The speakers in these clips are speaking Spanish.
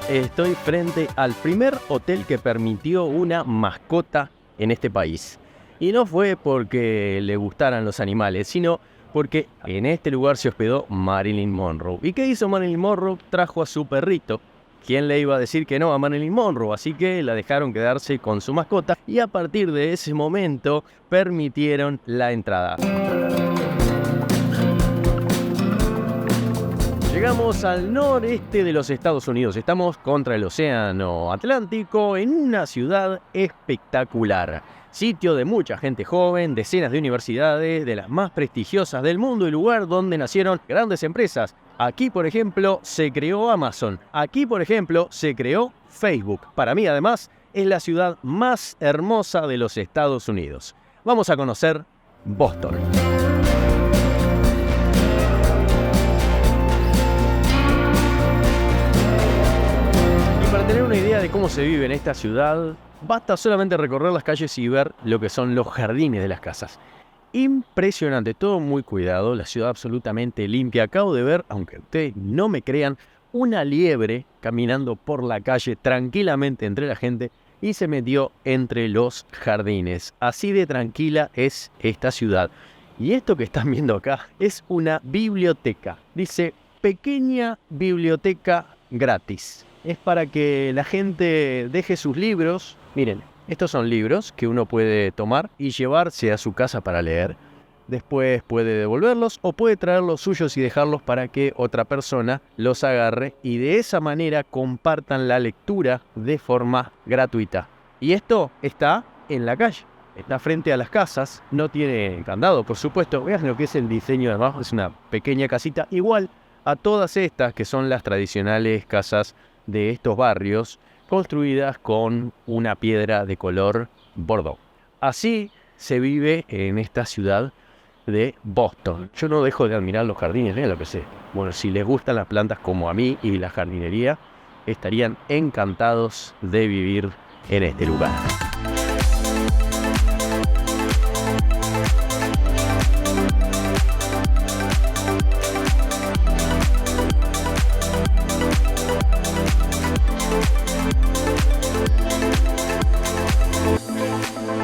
Estoy frente al primer hotel que permitió una mascota en este país. Y no fue porque le gustaran los animales, sino porque en este lugar se hospedó Marilyn Monroe. ¿Y qué hizo Marilyn Monroe? Trajo a su perrito. ¿Quién le iba a decir que no a Marilyn Monroe? Así que la dejaron quedarse con su mascota y a partir de ese momento permitieron la entrada. Llegamos al noreste de los Estados Unidos. Estamos contra el Océano Atlántico en una ciudad espectacular. Sitio de mucha gente joven, decenas de universidades, de las más prestigiosas del mundo y lugar donde nacieron grandes empresas. Aquí, por ejemplo, se creó Amazon. Aquí, por ejemplo, se creó Facebook. Para mí, además, es la ciudad más hermosa de los Estados Unidos. Vamos a conocer Boston. Para tener una idea de cómo se vive en esta ciudad, basta solamente recorrer las calles y ver lo que son los jardines de las casas. Impresionante, todo muy cuidado, la ciudad absolutamente limpia. Acabo de ver, aunque ustedes no me crean, una liebre caminando por la calle tranquilamente entre la gente y se metió entre los jardines. Así de tranquila es esta ciudad. Y esto que están viendo acá es una biblioteca. Dice, pequeña biblioteca gratis. Es para que la gente deje sus libros. Miren, estos son libros que uno puede tomar y llevarse a su casa para leer. Después puede devolverlos o puede traer los suyos y dejarlos para que otra persona los agarre y de esa manera compartan la lectura de forma gratuita. Y esto está en la calle, está frente a las casas, no tiene candado, por supuesto. Vean lo que es el diseño de abajo, es una pequeña casita igual a todas estas que son las tradicionales casas de estos barrios, construidas con una piedra de color bordeaux. Así se vive en esta ciudad de Boston. Yo no dejo de admirar los jardines, vean lo que sé. Bueno, si les gustan las plantas como a mí y la jardinería, estarían encantados de vivir en este lugar.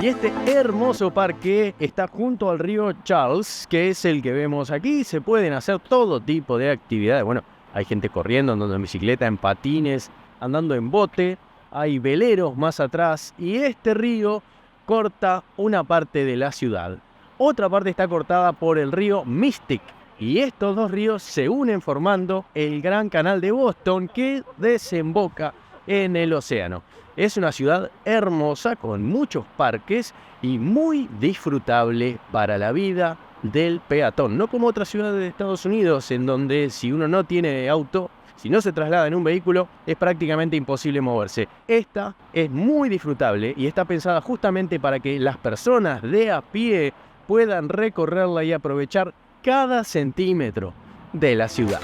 Y este hermoso parque está junto al río Charles, que es el que vemos aquí. Se pueden hacer todo tipo de actividades. Bueno, hay gente corriendo, andando en bicicleta, en patines, andando en bote. Hay veleros más atrás y este río corta una parte de la ciudad. Otra parte está cortada por el río Mystic. Y estos dos ríos se unen formando el Gran Canal de Boston que desemboca en el océano. Es una ciudad hermosa con muchos parques y muy disfrutable para la vida del peatón. No como otras ciudades de Estados Unidos en donde si uno no tiene auto, si no se traslada en un vehículo, es prácticamente imposible moverse. Esta es muy disfrutable y está pensada justamente para que las personas de a pie puedan recorrerla y aprovechar cada centímetro de la ciudad.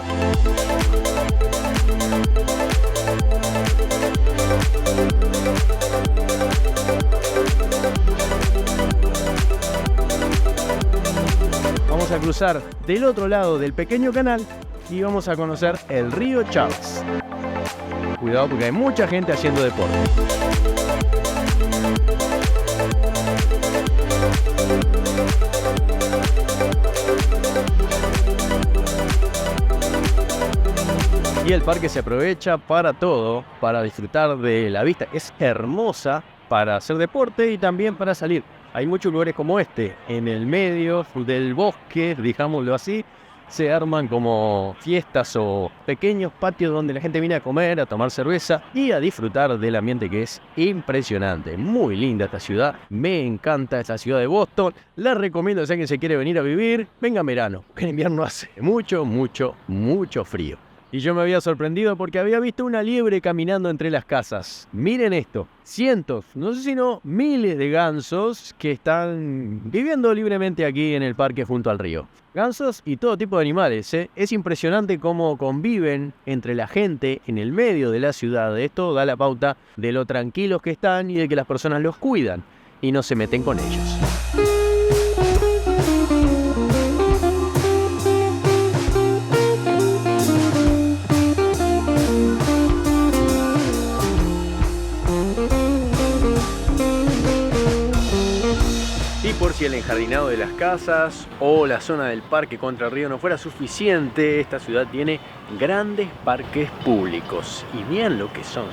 Vamos a cruzar del otro lado del pequeño canal y vamos a conocer el río Charles. Cuidado porque hay mucha gente haciendo deporte. Y el parque se aprovecha para todo, para disfrutar de la vista. Es hermosa para hacer deporte y también para salir. Hay muchos lugares como este, en el medio del bosque, digámoslo así, se arman como fiestas o pequeños patios donde la gente viene a comer, a tomar cerveza y a disfrutar del ambiente que es impresionante. Muy linda esta ciudad, me encanta esta ciudad de Boston. La recomiendo si alguien se quiere venir a vivir, venga en verano, porque en invierno hace mucho frío. Y yo me había sorprendido porque había visto una liebre caminando entre las casas. Miren esto, cientos, no sé si no miles de gansos que están viviendo libremente aquí en el parque junto al río. Gansos y todo tipo de animales, ¿eh? Es impresionante cómo conviven entre la gente en el medio de la ciudad. Esto da la pauta de lo tranquilos que están y de que las personas los cuidan y no se meten con ellos. si el enjardinado de las casas o la zona del parque contra el río no fuera suficiente, esta ciudad tiene grandes parques públicos. Y vean lo que son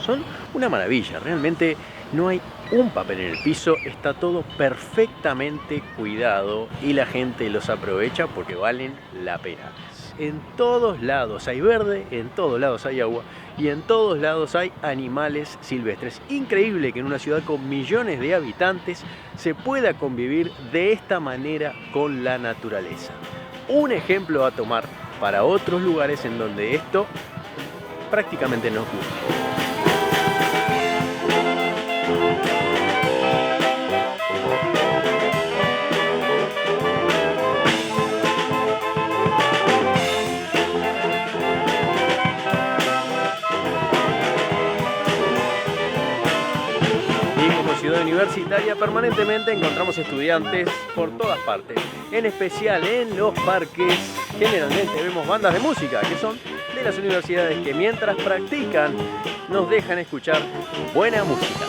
una maravilla. Realmente no hay un papel en el piso, está todo perfectamente cuidado y la gente los aprovecha porque valen la pena. En todos lados hay verde, en todos lados hay agua y en todos lados hay animales silvestres. Increíble que en una ciudad con millones de habitantes se pueda convivir de esta manera con la naturaleza. Un ejemplo a tomar para otros lugares en donde esto prácticamente no ocurre. Ciudad universitaria permanentemente encontramos estudiantes por todas partes, en especial en los parques. Generalmente vemos bandas de música que son de las universidades que mientras practican nos dejan escuchar buena música.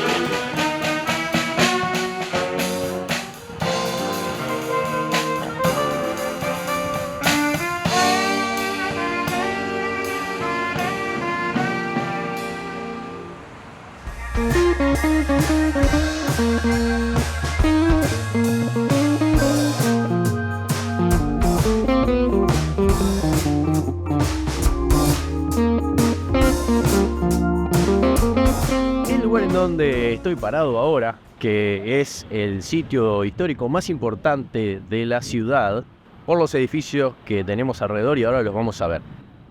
El lugar en donde estoy parado ahora, que es el sitio histórico más importante de la ciudad, por los edificios que tenemos alrededor y ahora los vamos a ver.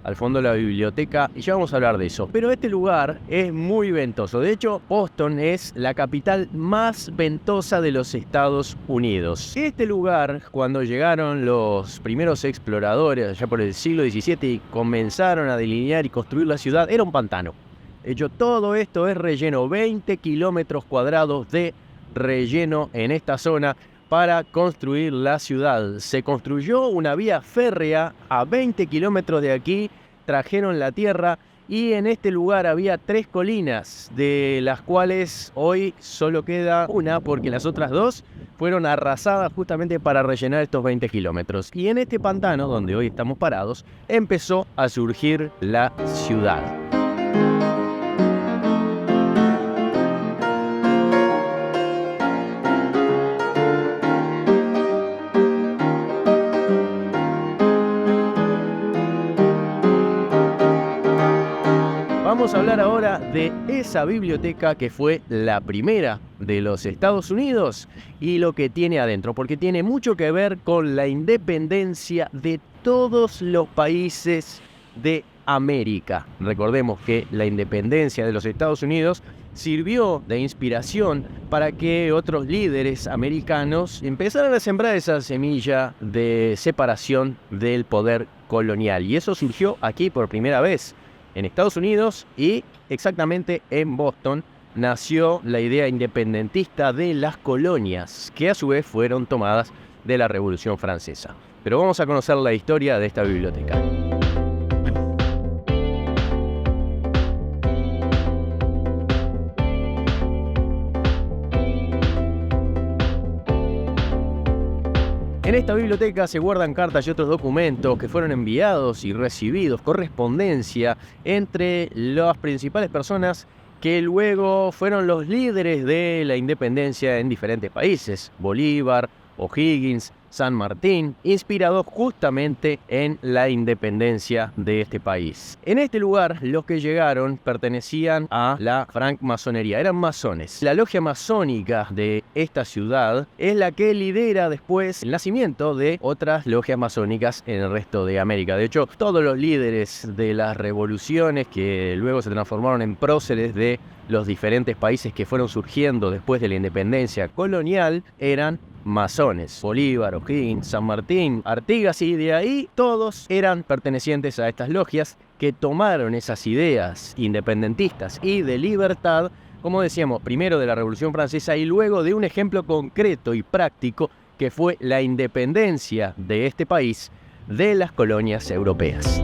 Al fondo la biblioteca y ya vamos a hablar de eso. Pero este lugar es muy ventoso. De hecho, Boston es la capital más ventosa de los Estados Unidos. Este lugar, cuando llegaron los primeros exploradores allá por el siglo XVII y comenzaron a delinear y construir la ciudad, era un pantano. De hecho, todo esto es relleno, 20 kilómetros cuadrados de relleno en esta zona para construir la ciudad. Se construyó una vía férrea a 20 kilómetros de aquí, trajeron la tierra y en este lugar había 3 colinas, de las cuales hoy solo queda una porque las otras 2 fueron arrasadas justamente para rellenar estos 20 kilómetros. Y en este pantano, donde hoy estamos parados, empezó a surgir la ciudad. Vamos a hablar ahora de esa biblioteca que fue la primera de los Estados Unidos y lo que tiene adentro, porque tiene mucho que ver con la independencia de todos los países de América. Recordemos que la independencia de los Estados Unidos sirvió de inspiración para que otros líderes americanos empezaran a sembrar esa semilla de separación del poder colonial. Y eso surgió aquí por primera vez en Estados Unidos y exactamente en Boston nació la idea independentista de las colonias, que a su vez fueron tomadas de la Revolución Francesa. Pero vamos a conocer la historia de esta biblioteca. En esta biblioteca se guardan cartas y otros documentos que fueron enviados y recibidos, correspondencia entre las principales personas que luego fueron los líderes de la independencia en diferentes países. Bolívar, O'Higgins, San Martín, inspirados justamente en la independencia de este país. En este lugar, los que llegaron pertenecían a la francmasonería, eran masones. La logia masónica de esta ciudad es la que lidera después el nacimiento de otras logias masónicas en el resto de América. De hecho, todos los líderes de las revoluciones que luego se transformaron en próceres de los diferentes países que fueron surgiendo después de la independencia colonial eran masones. Bolívar, O'Higgins, San Martín, Artigas, y de ahí todos eran pertenecientes a estas logias que tomaron esas ideas independentistas y de libertad, como decíamos, primero de la Revolución Francesa y luego de un ejemplo concreto y práctico que fue la independencia de este país de las colonias europeas.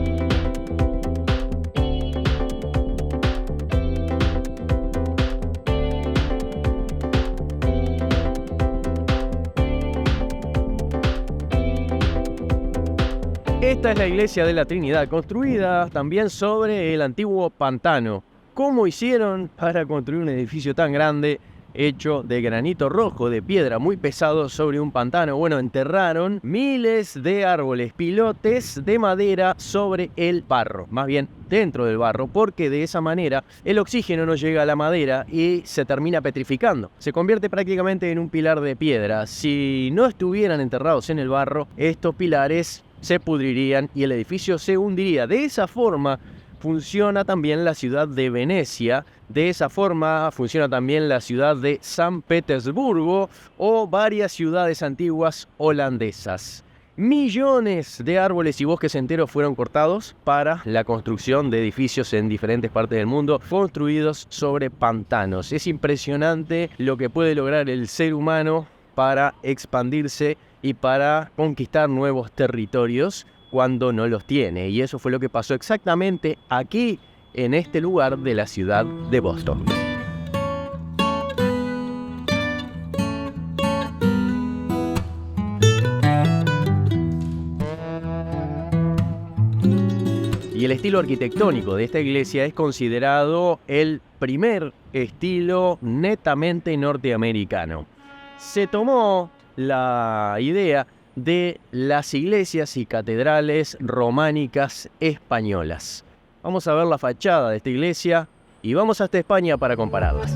Esta es la iglesia de la Trinidad, construida también sobre el antiguo pantano. ¿Cómo hicieron para construir un edificio tan grande hecho de granito rojo, de piedra muy pesado sobre un pantano? Bueno, enterraron miles de árboles, pilotes de madera sobre el barro, más bien dentro del barro, porque de esa manera el oxígeno no llega a la madera y se termina petrificando. Se convierte prácticamente en un pilar de piedra. Si no estuvieran enterrados en el barro, estos pilares se pudrirían y el edificio se hundiría. De esa forma funciona también la ciudad de Venecia, de esa forma funciona también la ciudad de San Petersburgo o varias ciudades antiguas holandesas. Millones de árboles y bosques enteros fueron cortados para la construcción de edificios en diferentes partes del mundo, construidos sobre pantanos. Es impresionante lo que puede lograr el ser humano para expandirse y para conquistar nuevos territorios cuando no los tiene. Y eso fue lo que pasó exactamente aquí, en este lugar de la ciudad de Boston. Y el estilo arquitectónico de esta iglesia es considerado el primer estilo netamente norteamericano. Se tomó la idea de las iglesias y catedrales románicas españolas. Vamos a ver la fachada de esta iglesia y vamos hasta España para compararlas.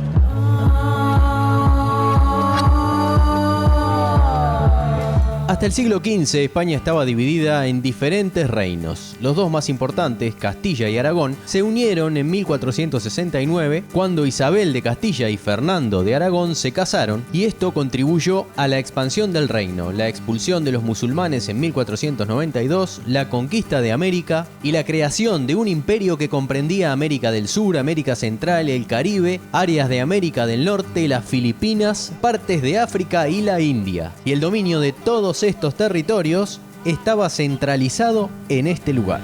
Hasta el siglo XV, España estaba dividida en diferentes reinos. Los dos más importantes, Castilla y Aragón, se unieron en 1469, cuando Isabel de Castilla y Fernando de Aragón se casaron, y esto contribuyó a la expansión del reino, la expulsión de los musulmanes en 1492, la conquista de América y la creación de un imperio que comprendía América del Sur, América Central, el Caribe, áreas de América del Norte, las Filipinas, partes de África y la India. Y el dominio de todos estos territorios estaba centralizado en este lugar.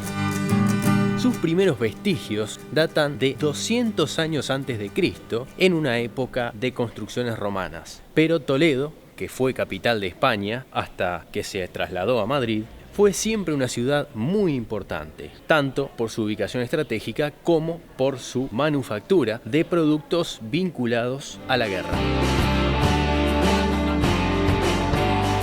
Sus primeros vestigios datan de 200 años antes de Cristo, en una época de construcciones romanas. Pero Toledo, que fue capital de España hasta que se trasladó a Madrid, fue siempre una ciudad muy importante, tanto por su ubicación estratégica como por su manufactura de productos vinculados a la guerra.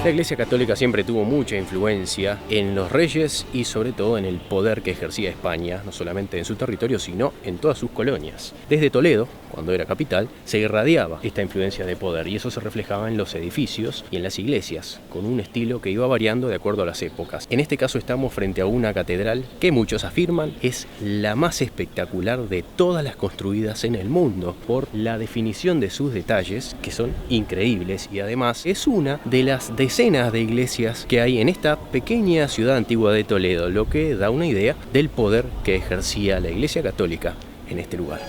La Iglesia Católica siempre tuvo mucha influencia en los reyes y sobre todo en el poder que ejercía España, no solamente en su territorio, sino en todas sus colonias. Desde Toledo, cuando era capital, se irradiaba esta influencia de poder y eso se reflejaba en los edificios y en las iglesias, con un estilo que iba variando de acuerdo a las épocas. En este caso estamos frente a una catedral que muchos afirman es la más espectacular de todas las construidas en el mundo, por la definición de sus detalles, que son increíbles, y además es una de las decenas de iglesias que hay en esta pequeña ciudad antigua de Toledo, lo que da una idea del poder que ejercía la Iglesia Católica en este lugar.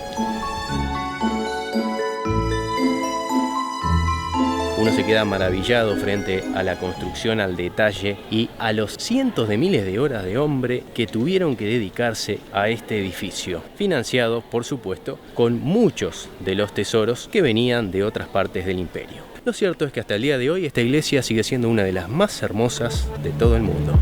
Uno se queda maravillado frente a la construcción, al detalle y a los cientos de miles de horas de hombre que tuvieron que dedicarse a este edificio, financiado, por supuesto, con muchos de los tesoros que venían de otras partes del imperio. Lo cierto es que hasta el día de hoy esta iglesia sigue siendo una de las más hermosas de todo el mundo.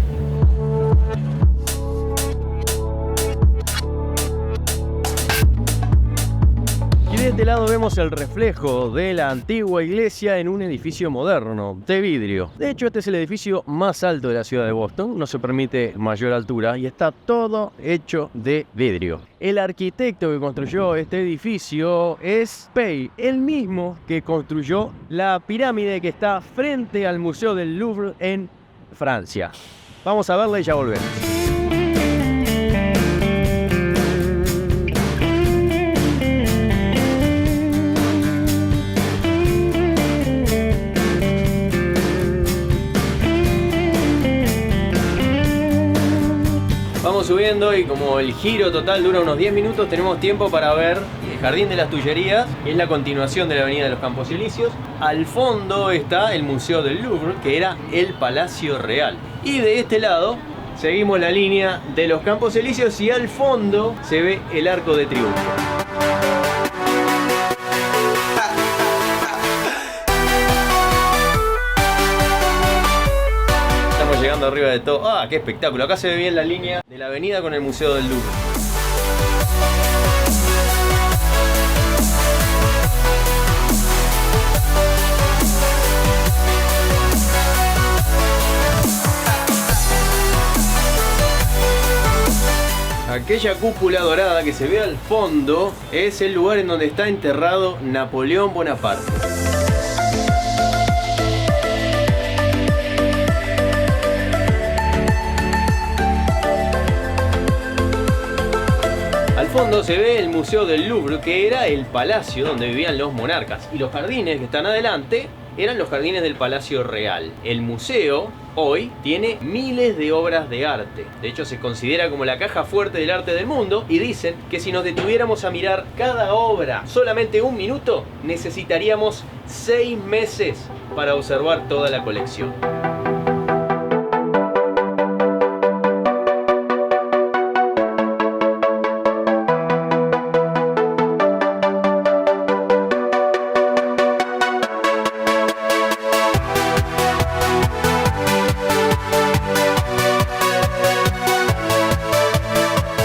Y de este lado vemos el reflejo de la antigua iglesia en un edificio moderno, de vidrio. De hecho, este es el edificio más alto de la ciudad de Boston, no se permite mayor altura y está todo hecho de vidrio. El arquitecto que construyó este edificio es Pei, el mismo que construyó la pirámide que está frente al Museo del Louvre en Francia. Vamos a verla y ya volvemos. Vamos subiendo y como el giro total dura unos 10 minutos, tenemos tiempo para ver el Jardín de las Tullerías, que es la continuación de la Avenida de los Campos Elíseos. Al fondo está el Museo del Louvre, que era el Palacio Real. Y de este lado seguimos la línea de los Campos Elíseos y al fondo se ve el Arco de Triunfo. Llegando arriba de todo. ¡Ah, qué espectáculo! Acá se ve bien la línea de la avenida con el Museo del Louvre. Aquella cúpula dorada que se ve al fondo es el lugar en donde está enterrado Napoleón Bonaparte. Al fondo se ve el Museo del Louvre, que era el palacio donde vivían los monarcas, y los jardines que están adelante eran los jardines del Palacio Real. El museo hoy tiene miles de obras de arte. De hecho, se considera como la caja fuerte del arte del mundo, y dicen que si nos detuviéramos a mirar cada obra solamente un minuto, necesitaríamos 6 meses para observar toda la colección.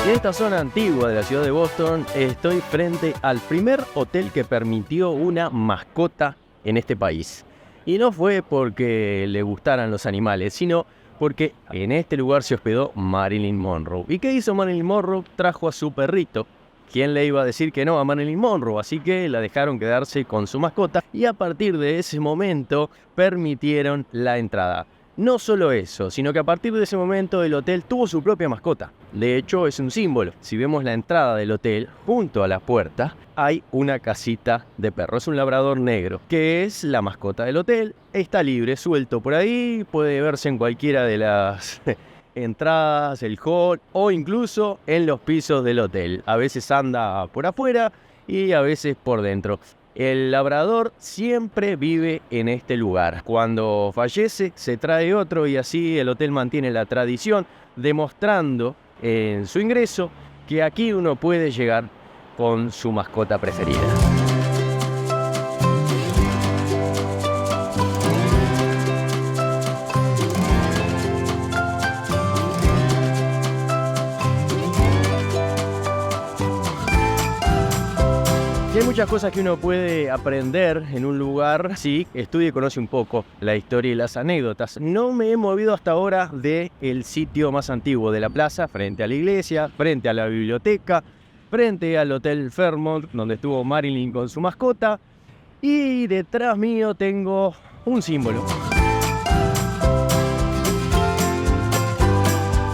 En esta zona antigua de la ciudad de Boston estoy frente al primer hotel que permitió una mascota en este país. Y no fue porque le gustaran los animales, sino porque en este lugar se hospedó Marilyn Monroe. ¿Y qué hizo Marilyn Monroe? Trajo a su perrito. ¿Quién le iba a decir que no a Marilyn Monroe? Así que la dejaron quedarse con su mascota y a partir de ese momento permitieron la entrada. No solo eso, sino que a partir de ese momento el hotel tuvo su propia mascota. De hecho, es un símbolo. Si vemos la entrada del hotel, junto a la puerta, hay una casita de perro. Es un labrador negro, que es la mascota del hotel. Está libre, suelto por ahí, puede verse en cualquiera de las entradas, el hall o incluso en los pisos del hotel. A veces anda por afuera y a veces por dentro. El labrador siempre vive en este lugar. Cuando fallece, se trae otro y así el hotel mantiene la tradición, demostrando en su ingreso que aquí uno puede llegar con su mascota preferida. Y hay muchas cosas que uno puede aprender en un lugar si estudia y conoce un poco la historia y las anécdotas. No me he movido hasta ahora del sitio más antiguo de la plaza, frente a la iglesia, frente a la biblioteca, frente al Hotel Fairmont, donde estuvo Marilyn con su mascota. Y detrás mío tengo un símbolo.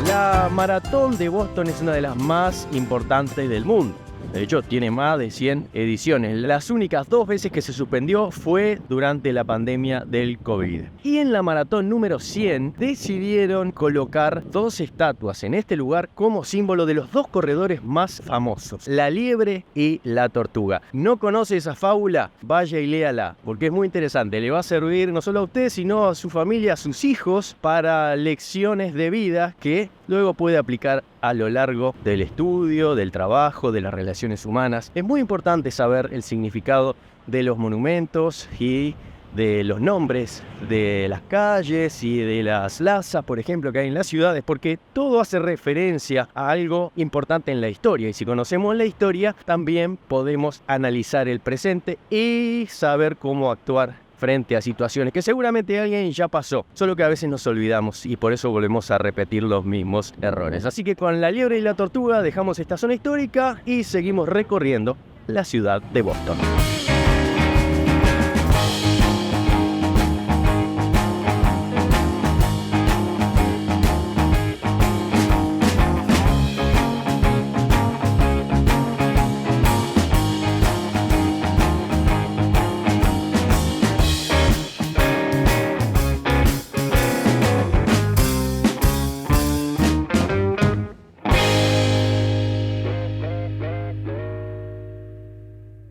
La maratón de Boston es una de las más importantes del mundo. De hecho, tiene más de 100 ediciones. Las únicas 2 veces que se suspendió fue durante la pandemia del COVID. Y en la maratón número 100 decidieron colocar 2 estatuas en este lugar como símbolo de los 2 corredores más famosos, la liebre y la tortuga. ¿No conoce esa fábula? Vaya y léala, porque es muy interesante. Le va a servir no solo a usted, sino a su familia, a sus hijos, para lecciones de vida que luego puede aplicar a lo largo del estudio, del trabajo, de las relaciones humanas. Es muy importante saber el significado de los monumentos y de los nombres de las calles y de las plazas, por ejemplo, que hay en las ciudades, porque todo hace referencia a algo importante en la historia. Y si conocemos la historia, también podemos analizar el presente y saber cómo actuar frente a situaciones que seguramente alguien ya pasó, solo que a veces nos olvidamos y por eso volvemos a repetir los mismos errores. Así que con la liebre y la tortuga dejamos esta zona histórica y seguimos recorriendo la ciudad de Boston.